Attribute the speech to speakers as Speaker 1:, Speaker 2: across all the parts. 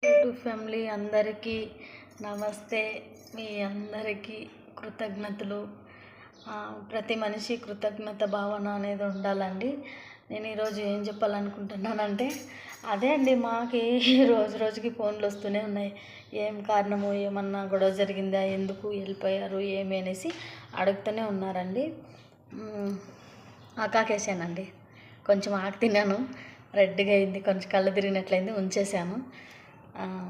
Speaker 1: YouTube family అందరికీ నమస్తే. మీ అందరికీ కృతజ్ఞతలు. ప్రతి మనిషి కృతజ్ఞత భావన అనేది ఉండాలండి. నేను ఈరోజు ఏం చెప్పాలనుకుంటున్నానంటే అదే అండి, మాకు రోజు రోజుకి ఫోన్లు వస్తూనే ఉన్నాయి. ఏం కారణము, ఏమన్నా గొడవ జరిగిందా, ఎందుకు వెళ్ళిపోయారు, ఏమి అనేసి అడుగుతూనే ఉన్నారండి. ఆకాకేసానండి, కొంచెం ఆకు తిన్నాను, రెడ్గా అయింది, కొంచెం కళ్ళు తిరిగినట్లయింది, ఉంచేసాను.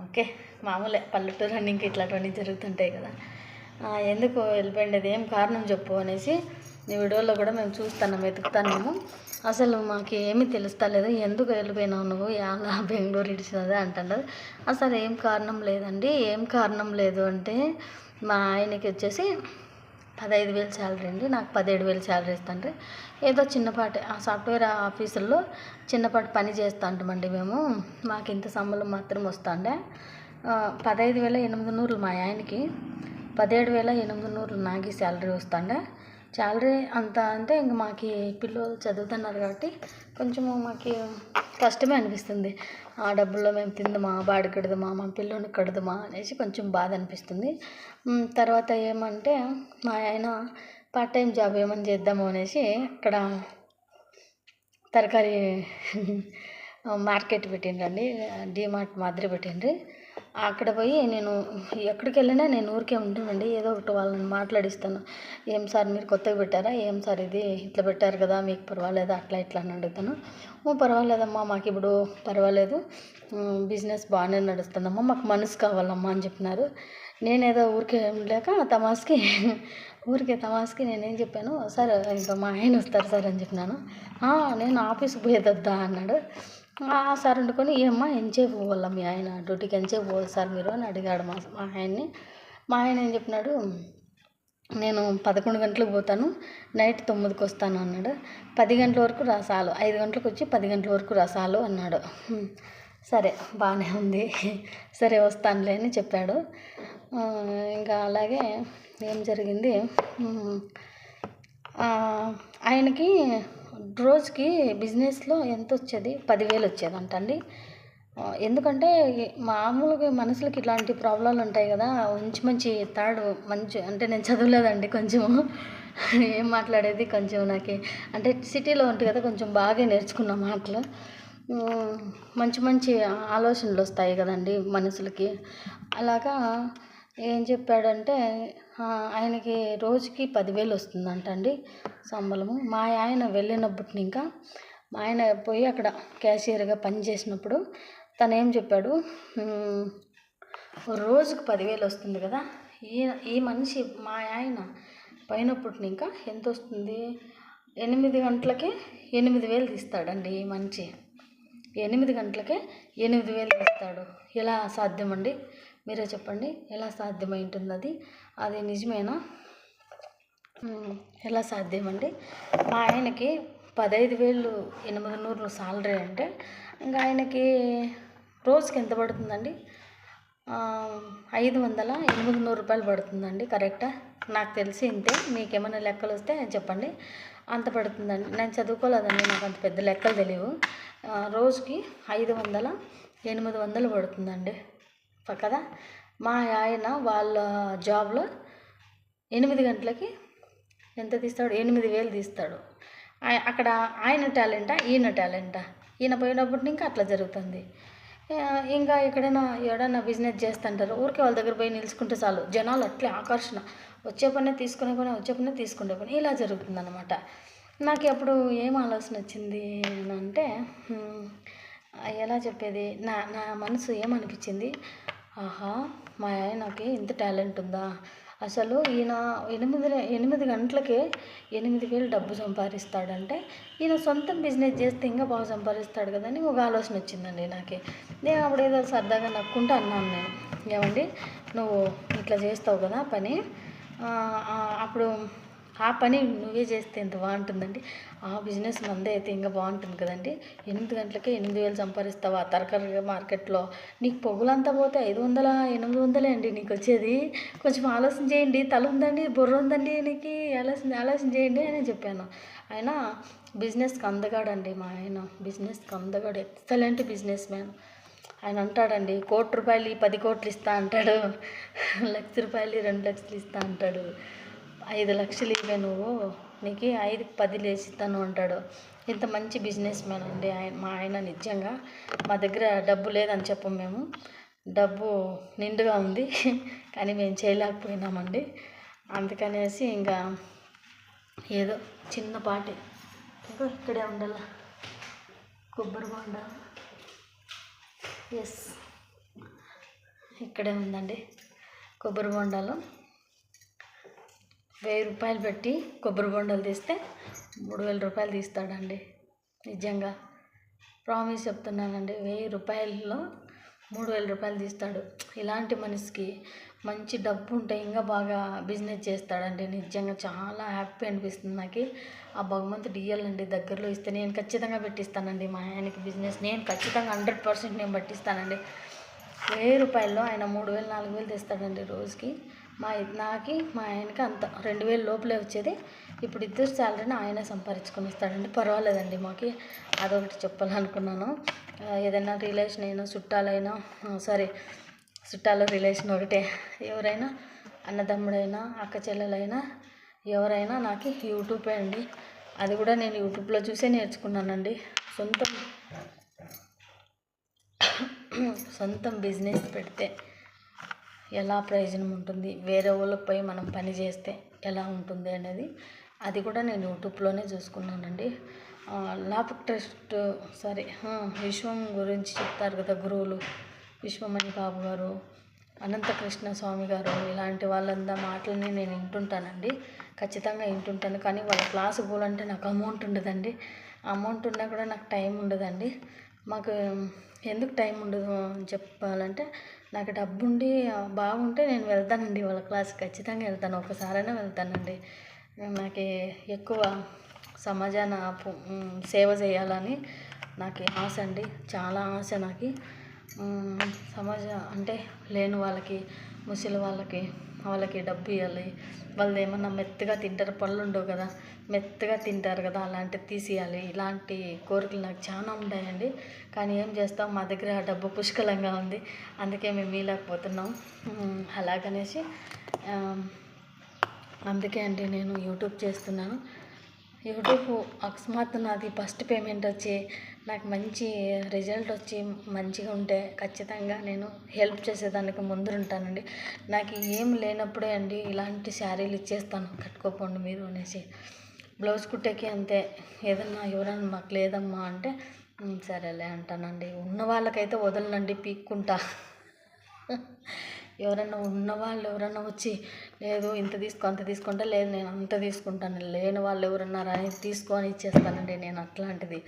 Speaker 1: ఓకే, మామూలే, పల్లెటూరు రన్నింగ్కి ఇట్లాంటివన్నీ జరుగుతుంటాయి కదా. ఎందుకు వెళ్ళిపోయింది, ఏం కారణం చెప్పు అనేసి ఈ వీడియోలో కూడా మేము చూస్తున్నాం, వెతుకుతున్నాము. అసలు మాకు ఏమీ తెలుస్తలేదు. ఎందుకు వెళ్ళిపోయినావు నువ్వు, ఎలా బెంగళూరు ఇడిచినదే అంటున్నారు. అసలు ఏం కారణం లేదండి. ఏం కారణం లేదు అంటే మా ఆయనకి వచ్చేసి 15,000 శాలరీ అండి, నాకు 17,000 శాలరీ ఇస్తాండ్రి. ఏదో చిన్నపాటి ఆ సాఫ్ట్వేర్ ఆఫీసుల్లో చిన్నపాటి పని చేస్తూ ఉంటామండి మేము. మాకు ఇంత సంబళం మాత్రం వస్తుండే. 15,800 మా ఆయనకి, 17,800 నాకు శాలరీ వస్తుండే. శాలరీ అంత అంటే ఇంక మాకు పిల్లలు చదువుతున్నారు కాబట్టి కొంచెము మాకు కష్టమే అనిపిస్తుంది. ఆ డబ్బుల్లో మేము తిందమా, బాడి కడదమా, మా పిల్లోని కడదమా అనేసి కొంచెం బాధ అనిపిస్తుంది. తర్వాత ఏమంటే మా ఆయన పార్ట్ టైం జాబ్ ఏమని చేద్దాము అనేసి అక్కడ తరకారీ మార్కెట్ పెట్టిండ్రండి, డీమార్ట్ మాదిరి పెట్టిండ్రి. అక్కడ పోయి నేను ఎక్కడికి వెళ్ళినా నేను ఊరికే ఉంటానండి. ఏదో ఒకటి వాళ్ళని మాట్లాడిస్తాను. ఏం సార్ మీరు కొత్తగా పెట్టారా, ఏం సార్ ఇది ఇట్లా పెట్టారు కదా, మీకు పర్వాలేదా, అట్లా ఇట్లా అని అడుగుతాను. పర్వాలేదమ్మా, మాకు ఇప్పుడు పర్వాలేదు, బిజినెస్ బాగానే నడుస్తుందమ్మా, మాకు మనసు కావాలమ్మా అని చెప్పినారు. నేనేదో ఊరికే లేక తమాస్కి నేనేం చెప్పాను, సార్ ఇంకా మా ఆయన వస్తారు సార్ అని చెప్పినాను. నేను ఆఫీస్కి పోయేదొద్దా అన్నాడు. సార్ వండుకొని, ఏమ్మా ఎంతసేపు పోవాలా మీ ఆయన డ్యూటీకి, ఎంతసేపు పోవాలి సార్ మీరు అని అడిగాడు మా ఆయన్ని. మా ఆయన ఏం చెప్పినాడు, నేను 11 గంటలకు పోతాను, నైట్ 9కి వస్తాను అన్నాడు. 10 గంటల వరకు రాసాలు, 5 గంటలకు వచ్చి 10 గంటల వరకు రాసాలు అన్నాడు. సరే బాగానే ఉంది, సరే వస్తానులే అని చెప్పాడు. ఇంకా అలాగే ఏం జరిగింది, ఆయనకి రోజుకి బిజినెస్లో ఎంత వచ్చేది, 10,000 వచ్చేదంట అండి. ఎందుకంటే మామూలుగా మనుషులకి ఇట్లాంటి ప్రాబ్లాలు ఉంటాయి కదా, మంచి తాడు మంచి అంటే నేను చదవలేదండి, కొంచెము ఏం మాట్లాడేది కొంచెం నాకు అంటే సిటీలో ఉంటుంది కదా, కొంచెం బాగా నేర్చుకున్న మాటలు. మంచి ఆలోచనలు వస్తాయి కదండి మనుషులకి. అలాగా ఏం చెప్పాడంటే ఆయనకి రోజుకి 10,000 వస్తుందంట అండి సంబళము. మా ఆయన వెళ్ళినప్పుడు ఇంకా మా ఆయన పోయి అక్కడ క్యాషియర్గా పనిచేసినప్పుడు తను ఏం చెప్పాడు, రోజుకు 10,000 వస్తుంది కదా, ఈ మనిషి మా ఆయన పోయినప్పుడు ఇంకా ఎంత వస్తుంది, 8 గంటలకే 8,000 తీస్తాడండి ఈ మనిషి. 8 గంటలకే 8,000 తీస్తాడు. ఎలా సాధ్యమండి, మీరే చెప్పండి, ఎలా సాధ్యమై ఉంటుంది అది నిజమేనా, ఎలా సాధ్యమండి? మా ఆయనకి 15,800 సాలరీ అంటే ఇంకా ఆయనకి రోజుకి ఎంత పడుతుందండి, 500-800 రూపాయలు పడుతుందండి. కరెక్టా? నాకు తెలిసి ఇంతే, మీకేమైనా లెక్కలు వస్తే చెప్పండి. అంత పడుతుందండి. నేను చదువుకోలేదండి, నాకు అంత పెద్ద లెక్కలు తెలియవు. రోజుకి 500-800 పడుతుందండి కదా. మా ఆయన వాళ్ళ జాబ్లో 8 గంటలకి ఎంత తీస్తాడు, 8,000 తీస్తాడు. అక్కడ ఆయన టాలెంటా, ఈయన టాలెంటా? ఈయన పోయినప్పుడు ఇంకా అట్లా జరుగుతుంది. ఇంకా ఎక్కడైనా బిజినెస్ చేస్తుంటారు, ఊరికే వాళ్ళ దగ్గర పోయి నిలుచుకుంటే చాలు, జనాలు అట్లే ఆకర్షణ, వచ్చే పనే తీసుకునే పని, వచ్చే పనే తీసుకునే పని, ఇలా జరుగుతుందన్నమాట. నాకు అప్పుడు ఏం ఆలోచన వచ్చింది అంటే, ఎలా చెప్పేది, నా మనసు ఏమనిపించింది, ఆహా మా ఆయనకి ఇంత టాలెంట్ ఉందా, అసలు ఈయన 8 గంటలకే 8,000 డబ్బు సంపాదిస్తాడంటే ఈయన సొంతం బిజినెస్ చేస్తే ఇంకా బాగా సంపాదిస్తాడు కదని ఒక ఆలోచన వచ్చిందండి నాకు. నేను అప్పుడు ఏదో సరదాగా నక్కుంటూ అన్నాను, నేను ఏమండి నువ్వు ఇట్లా చేస్తావు కదా పని, అప్పుడు ఆ పని నువ్వే చేస్తే ఎంత బాగుంటుందండి, ఆ బిజినెస్ మందే అయితే ఇంకా బాగుంటుంది కదండి. 8 గంటలకే 8,000 సంపాదిస్తావా తరకారీ మార్కెట్లో, నీకు పొగులంతా పోతే 500-800 అండి నీకు వచ్చేది. కొంచెం ఆలోచన చేయండి, తల ఉందండి, బుర్ర ఉందండి, నీకు ఆలోచన చేయండి అని చెప్పాను. ఆయన బిజినెస్కి అందగాడండి, మా ఆయన బిజినెస్కి అందగాడు, ఎక్సలెంట్ బిజినెస్ మ్యాన్. ఆయన అంటాడండి, ₹1,00,00,000 10 కోట్లు ఇస్తా అంటాడు, ₹1,00,000 2 లక్షలు ఇస్తా అంటాడు, 5 లక్షలు ఇవే నువ్వు, నీకు 5కి 10 లేచిస్తాను అంటాడు. ఇంత మంచి బిజినెస్ మ్యాన్ అండి మా ఆయన. నిజంగా మా దగ్గర డబ్బు లేదని చెప్పం మేము, డబ్బు నిండుగా ఉంది, కానీ మేము చేయలేకపోయినామండి. అందుకనేసి ఇంకా ఏదో చిన్నపాటి ఇక్కడే ఉండాల కొబ్బరి బొండ, ఎస్ ఇక్కడే ఉందండి కొబ్బరి బొండాలు. ₹1000 పెట్టి కొబ్బరి బొండాలు తీస్తే ₹3,000 తీస్తాడండి. నిజంగా ప్రామిస్ చెప్తున్నానండి, ₹1000లో ₹3,000 తీస్తాడు. ఇలాంటి మనిషికి మంచి డబ్బు ఉంటే ఇంకా బాగా బిజినెస్ చేస్తాడండి. నిజంగా చాలా హ్యాపీ అనిపిస్తుంది నాకు. ఆ భగవంతుడు ఇయ్యాలండి, దగ్గరలో ఇస్తే నేను ఖచ్చితంగా పెట్టిస్తానండి మా ఆయనకి బిజినెస్. నేను ఖచ్చితంగా 100% నేను పట్టిస్తానండి. ₹1000లో ఆయన 3,000 4,000 తెస్తాడండి రోజుకి. నాకి మా ఆయనకి అంత 2,000 లోపలే వచ్చేది. ఇప్పుడు ఇద్దరు శాలరీని ఆయనే సంపాదించుకొని ఇస్తాడండి. పర్వాలేదండి మాకు. అదొకటి చెప్పాలనుకున్నాను. ఏదైనా రిలేషన్ అయినా చుట్టాలైనా చుట్టాల రిలేషన్ ఒకటే, ఎవరైనా అన్నదమ్ముడైనా అక్క చెల్లెలైనా ఎవరైనా నాకు యూట్యూబే అండి. అది కూడా నేను యూట్యూబ్లో చూసే నేర్చుకున్నానండి. సొంతం బిజినెస్ పెడితే ఎలా ప్రయోజనం ఉంటుంది, వేరే వాళ్ళకి పోయి మనం పని చేస్తే ఎలా ఉంటుంది అనేది అది కూడా నేను యూట్యూబ్లోనే చూసుకున్నానండి. ట్రస్ట్ విశ్వం గురించి చెప్తారు కదా గురువులు, విశ్వమణి బాబు గారు, అనంతకృష్ణ స్వామి గారు, ఇలాంటి వాళ్ళందరి మాటలని నేను వింటుంటానండి. ఖచ్చితంగా వింటుంటాను. కానీ వాళ్ళ క్లాసు పోవాలంటే నాకు అమౌంట్ ఉండదండి. అమౌంట్ ఉన్నా కూడా నాకు టైం ఉండదండి. మాకు ఎందుకు టైం ఉండదు అని చెప్పాలంటే, నాకు డబ్బు ఉండి బాగుంటే నేను వెళ్తానండి వాళ్ళ క్లాస్కి, ఖచ్చితంగా వెళ్తాను. ఒకసారైనా వెళ్తానండి. నాకు ఎక్కువ సమాజాన సేవ చేయాలని నాకు ఆశ అండి, చాలా ఆశ నాకు. అంటే లేని వాళ్ళకి, ముసలి వాళ్ళకి డబ్బు ఇవ్వాలి. వాళ్ళు ఏమన్నా మెత్తగా తింటారు, పళ్ళు ఉండవు కదా, మెత్తగా తింటారు కదా, అలాంటివి తీసియాలి. ఇలాంటి కోరికలు నాకు చాలా ఉంటాయండి. కానీ ఏం చేస్తాం, మా దగ్గర డబ్బు పుష్కలంగా ఉంది, అందుకే మేము ఇవ్వలేకపోతున్నాం. అలాగనేసి అందుకే అండి నేను యూట్యూబ్ చేస్తున్నాను. యూట్యూబ్ అకస్మాత్తు నాది ఫస్ట్ పేమెంట్ వచ్చి నాకు మంచి రిజల్ట్ వచ్చి మంచిగా ఉంటే ఖచ్చితంగా నేను హెల్ప్ చేసేదానికి ముందుంటానండి. నాకు ఏం లేనప్పుడే అండి ఇలాంటి శారీలు ఇచ్చేస్తాను, కట్టుకోపోండి మీరు అనేసి. బ్లౌజ్ కుట్టేకి అంతే, ఏదన్నా ఎవరన్నా మాకు లేదమ్మా అంటే సరేలే అంటానండి. ఉన్న వాళ్ళకైతే వదలనండి, పీక్కుంటా. ఎవరన్నా వచ్చి లేదు ఇంత తీసుకో అంత తీసుకుంటే, లేదు నేను అంత తీసుకుంటాను, లేని వాళ్ళు ఎవరన్నారా అని తీసుకొని ఇచ్చేస్తానండి. నేను అట్లాంటిది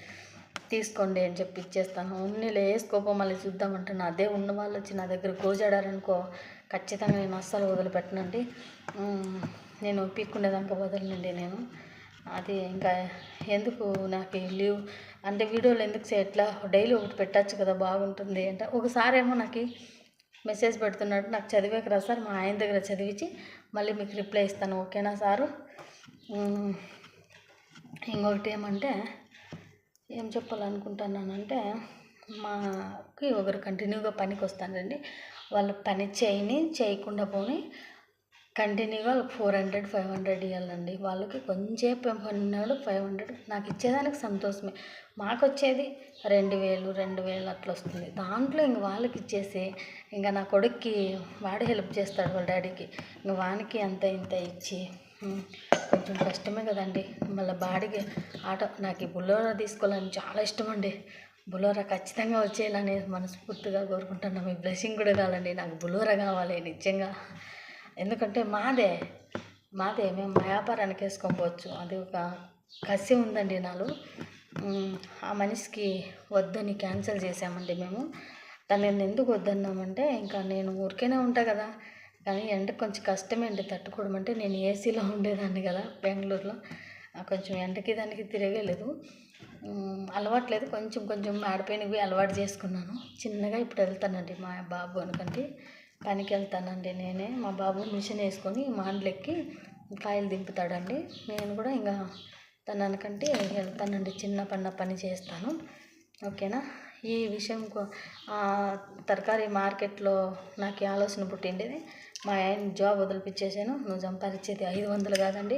Speaker 1: తీసుకోండి అని చెప్పి ఇచ్చేస్తాను. ఉన్నీళ్ళు వేసుకోపో మళ్ళీ చూద్దామంటాను. అదే ఉన్న వాళ్ళు వచ్చి నా దగ్గర గోజాడారనుకో, ఖచ్చితంగా నేను అస్సలు వదిలిపెట్టనండి. నేను పీక్కుండేదాకా వదలనండి నేను. అది ఇంకా ఎందుకు నాకు లీవ్ అంటే వీడియోలు ఎందుకు చేయట్లా, డైలీ ఒకటి పెట్టచ్చు కదా బాగుంటుంది అంటే, ఒకసారేమో నాకు మెసేజ్ పెడుతున్నాడు, నాకు చదివేకి రా సార్, మా ఆయన దగ్గర చదివించి మళ్ళీ మీకు రిప్లై ఇస్తాను, ఓకేనా సారు. ఇంకొకటి ఏమంటే ఏం చెప్పాలనుకుంటున్నానంటే, మాకి ఒకరు కంటిన్యూగా పనికి వస్తానండి. వాళ్ళ పని చేయకుండా పోని కంటిన్యూగా 400 500 ఇవ్వాలండి. వాళ్ళకి కొంచెంసేపు పన్నాడు 500, నాకు ఇచ్చేదానికి సంతోషమే. మాకు వచ్చేది 2,000 అట్లా వస్తుంది. దాంట్లో ఇంక వాళ్ళకి ఇచ్చేసి ఇంకా నా కొడుక్కి వాడే హెల్ప్ చేస్తాడు వాళ్ళ డాడీకి, ఇంక వానికి అంత ఇంత ఇచ్చి కొంచెం కష్టమే కదండి. మళ్ళీ బాడీకి ఆటో, నాకు ఈ బులోరా తీసుకోవాలని చాలా ఇష్టం అండి. బులోరా ఖచ్చితంగా వచ్చేయాలని మనస్ఫూర్తిగా కోరుకుంటున్నాను. మీ బ్లెస్సింగ్ కూడా కావాలండి, నాకు బులోరా కావాలి నిజంగా. ఎందుకంటే మాదే మేము వ్యాపారానికి వేసుకోకపోవచ్చు, అది ఒక కసి ఉందండి నాలో. ఆ మనిషికి వద్దని క్యాన్సిల్ చేసామండి మేము. తనని ఎందుకు వద్దన్నామంటే, ఇంకా నేను ఊరికేనే ఉంటా కదా, కానీ ఎండకు కొంచెం కష్టమే అండి తట్టుకోవడం. అంటే నేను ఏసీలో ఉండేదాన్ని కదా బెంగళూరులో, కొంచెం ఎండకి దానికి తిరగలేదు, అలవాట్లేదు. కొంచెం ఆడిపోయినవి అలవాటు చేసుకున్నాను చిన్నగా. ఇప్పుడు వెళ్తానండి మా బాబు అనుకంటే పనికి వెళ్తానండి నేనే. మా బాబు మిషన్ వేసుకొని మాండ్లెక్కి కాయలు దింపుతాడండి. నేను కూడా ఇంకా తను అనకంటే వెళ్తానండి, చిన్న పని చేస్తాను, ఓకేనా. ఈ విషయం తరకారీ మార్కెట్లో నాకు ఈ ఆలోచన పుట్టిండేది. మా ఆయన జాబ్ వదిలిపించేసాను, నువ్వు సంపాదించేది 500 కాదండి,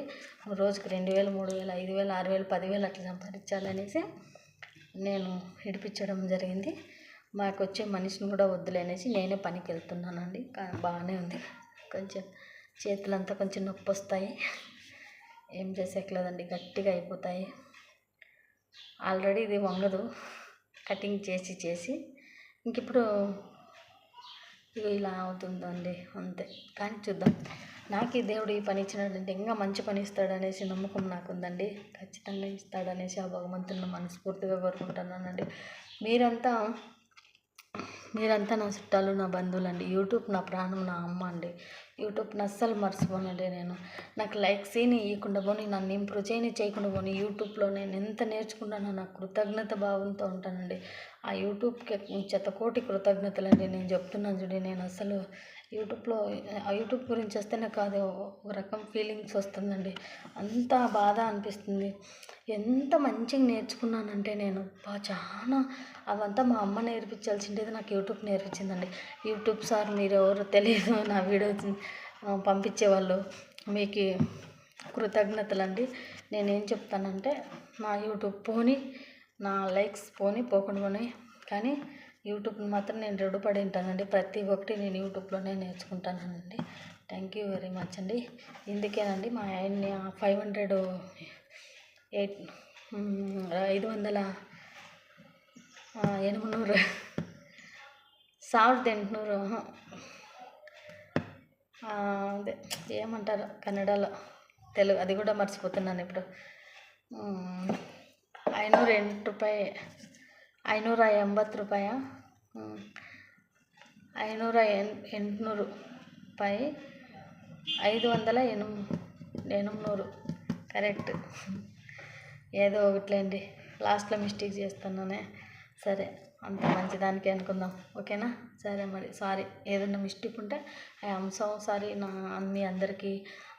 Speaker 1: రోజుకి 2000, 3000, 5000, 6000, 10,000 అట్లా సంపాదించాలనేసి నేను విడిపించడం జరిగింది. మాకు వచ్చే మనిషిని కూడా వద్దులేనేసి నేనే పనికి వెళ్తున్నానండి. బాగానే ఉంది. కొంచెం చేతులంతా కొంచెం నొప్పి వస్తాయి, ఏం చేసేయట్లేదండి, గట్టిగా అయిపోతాయి. ఆల్రెడీ ఇది వంగదు, కటింగ్ చేసి ఇంక ఇప్పుడు ఇలా అవుతుందండి, అంతే. కానీ చూద్దాం, నాకు ఈ దేవుడు ఈ పని ఇచ్చినాడంటే ఇంకా మంచి పని ఇస్తాడనేసి నమ్మకం నాకు ఉందండి. ఖచ్చితంగా ఇస్తాడనేసి ఆ భగవంతుని మనస్ఫూర్తిగా కోరుకుంటున్నానండి. మీరంతా నా చుట్టాలు, నా బంధువులండి. యూట్యూబ్ నా ప్రాణం, నా అమ్మ అండి. యూట్యూబ్ని అస్సలు మర్చిపోనండి నేను. నాకు లైక్స్ ఇవ్వకుండా పోని, నన్ను ఇంప్రూవ్ చేయకుండా పోని, యూట్యూబ్లో నేను ఎంత నేర్చుకున్నానో నాకు కృతజ్ఞత భావంతో ఉంటానండి. ఆ యూట్యూబ్కి శతకోటి కృతజ్ఞతలండి. నేను చెప్తున్నాను చూడండి, నేను అసలు యూట్యూబ్ గురించి వస్తేనే కాదు, ఒక రకం ఫీలింగ్స్ వస్తుందండి. అంత బాధ అనిపిస్తుంది. ఎంత మంచిగా నేర్చుకున్నానంటే నేను చాలా అవంతా మా అమ్మ నేర్పించాల్సిండేది నాకు యూట్యూబ్ నేర్పించిందండి. యూట్యూబ్ సార్ మీరు ఎవరో తెలియదు, నా వీడియో పంపించేవాళ్ళు, మీకు కృతజ్ఞతలండి. నేనేం చెప్తానంటే, నా యూట్యూబ్ పోని, నా లైక్స్ పోకుండా పోని, కానీ యూట్యూబ్ని మాత్రం నేను రెడీపడి ఉంటానండి. ప్రతి ఒక్కటి నేను యూట్యూబ్లోనే నేర్చుకుంటానండి. థ్యాంక్ యూ వెరీ మచ్ అండి. ఇందుకేనండి మా ఆయన్ని 500 800 1800 అదే ఏమంటారు కన్నడలో, తెలుగు అది కూడా మర్చిపోతున్నాను ఇప్పుడు. 508 ರೂಪಾಯಿ, 580 ರೂಪಾಯಿ, 508 ರೂಪಾಯಿ, 580 కరెక్ట్. ఏదో ఒకట్లేండి, లాస్ట్లో మిస్టేక్ చేస్తున్నానే. సరే, అంత మంచిదానికి అనుకుందాం, ఓకేనా? సరే మరి, సారీ ఏదన్నా మిస్టేక్ ఉంటే ఐ యామ్ సో సారీ. మీ అందరికీ,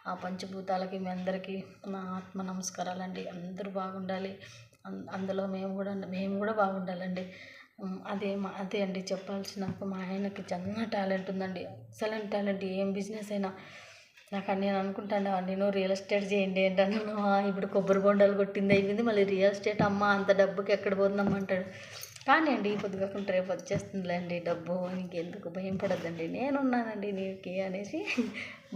Speaker 1: ఆ పంచభూతాలకి మీ అందరికీ నా ఆత్మ నమస్కారాలండి. అందరూ బాగుండాలి, అందులో మేము కూడా బాగుండాలండి. అదే అండి చెప్పాల్సిన. మా ఆయనకి చాలా టాలెంట్ ఉందండి, ఎక్సలెంట్ టాలెంట్. ఏం బిజినెస్ అయినా నేను అనుకుంటాను అండి, నువ్వు రియల్ ఎస్టేట్ చేయండి అంటాను. ఇప్పుడు కొబ్బరి బొండాలు కొట్టింది అయిపోయింది, మళ్ళీ రియల్ ఎస్టేట్ అమ్మ అంత డబ్బుకి ఎక్కడ పోతుందమ్మ అంటాడు. కానీ అండి, పొద్దుగా రేపు వచ్చేస్తుందిలేండి డబ్బు, ఇంకెందుకు భయం పడద్దండి, నేనున్నానండి నీకు అనేసి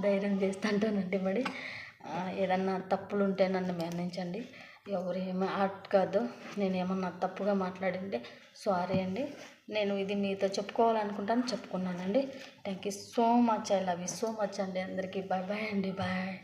Speaker 1: ధైర్యం చేస్తుంటానండి. మరి ఏదన్నా తప్పులు ఉంటే నన్ను మన్నించండి. ఎవరు ఏమీ కాదు, నేను ఏమన్నా తప్పుగా మాట్లాడింటే సారీ అండి. నేను ఇది మీతో చెప్పుకోవాలనుకుంటాను, చెప్పుకున్నానండి. Thank you so much. I love you so much అండి. అందరికీ బాయ్ బాయ్ అండి. బాయ్.